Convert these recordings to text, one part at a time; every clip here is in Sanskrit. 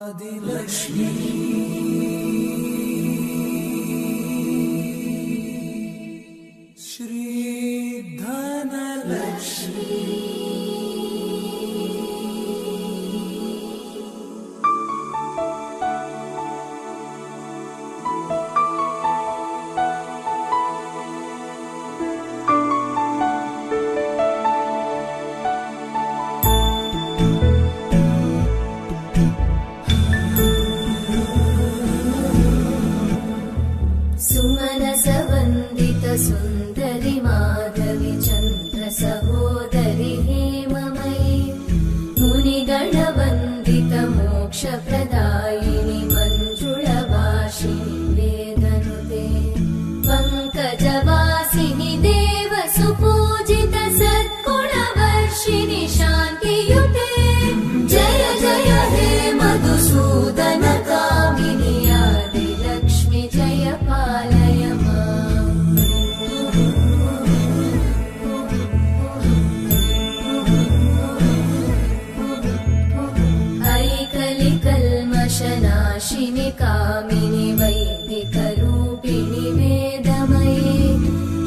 आदिलक्ष्मी श्री धनलक्ष्मी सुमनसवन्दित सुन्दरि माधवी चन्द्र सहोदरि हेममयी मुनिगणवन्दित मोक्षप्रदायिनि मञ्जुळभाषिणि वेदनुते पङ्कजवासिनि देव सुपूजित सद्गुणवर्षिणि शान्तियुते जय जय हे मधुसूदन कामिनि आदिलक्ष्मि जय पालय ऐकलिकल्मषनाशिनि कामिनि वैदिकरूपिणि वेदमये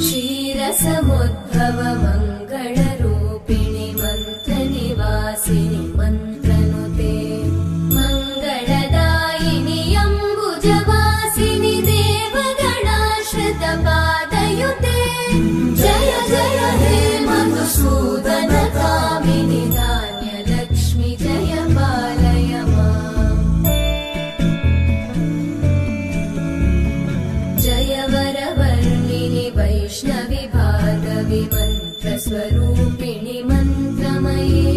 क्षीरसमुद्भव मङ्गलरूपिणि मन्त्रनिवासिनि मन्त्रनुते मङ्गलदायिनि अम्बुजवासिनि देवगणाश्रितपादयुते जय जय हे मधुसूदन कामिनि धान्यलक्ष्मि जय पालय जय वरवर्णिनि वैष्णवि भार्गवि मन्त्रस्वरूपिणि मन्त्रमये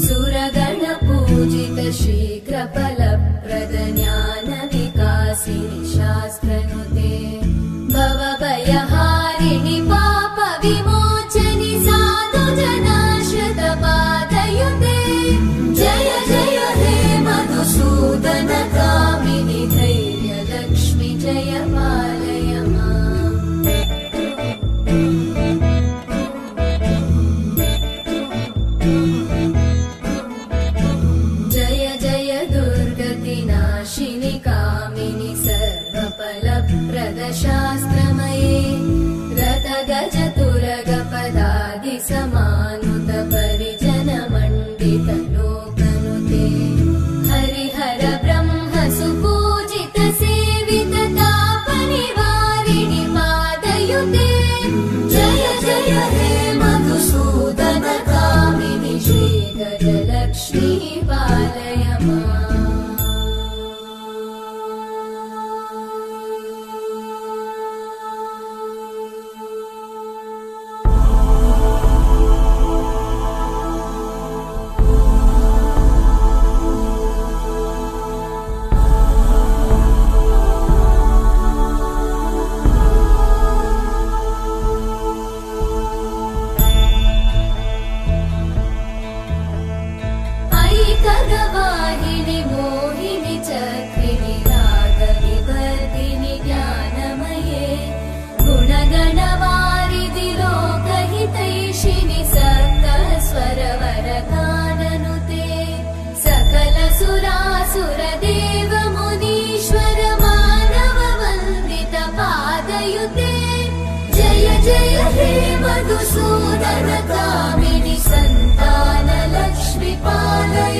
सुरगणपूजित शीघ्रफलप्रद ज्ञानविकासिनि शास्त्रनुते भवभयहारिणि पापविमोचनि साधुजनाश्रितपादयुते जय जय हे मधुसूदन कामिनि धैर्यलक्ष्मि जय पालय जय जय दुर्गतिनाशिनि कामिनि सर्वफलप्रद शास्त्रमये रथगजतुरगपदादि समानुत परिजनमण्डित लोकनुते हरिहर ब्रह्म सुपूजित सेवित तापनिवारिणि पादयुते जय जय हे मधुसूदन कामिनि श्रीगजलक्ष्मी पालय ऐकगवाहिनि मोहिनि चक्रिणि रागविवर्धिनि ज्ञानमये गुणगणवारिधि लोकहितैषिणि सकलस्वरवरगाननुते सकलसुरासुरदेव मुनीश्वर मानववन्दित पादयुते जय जय हे मधुसूदन कामिनि सन्तानलक्ष्मि पालय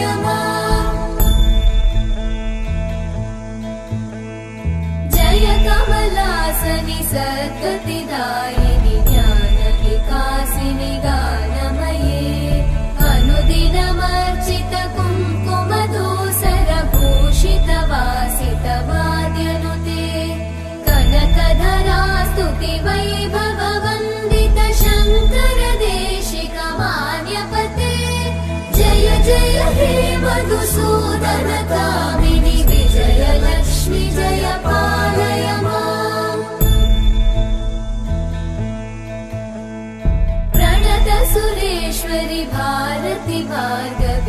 जय कमलासनि सद्गतिदायिनि ज्ञानविकासिनि गानमये अनुदिनमर्चित कुङ्कुमधूसरभूषित वासित वाद्यनुते कनकधरा स्तुति वैभववन्दित शङ्कर देशिक मान्यपते जय जय हे मधुसूदन कामिनि विजयलक्ष्मि जय पालय प्रणत सुरेश्वरि भारति भार्गवि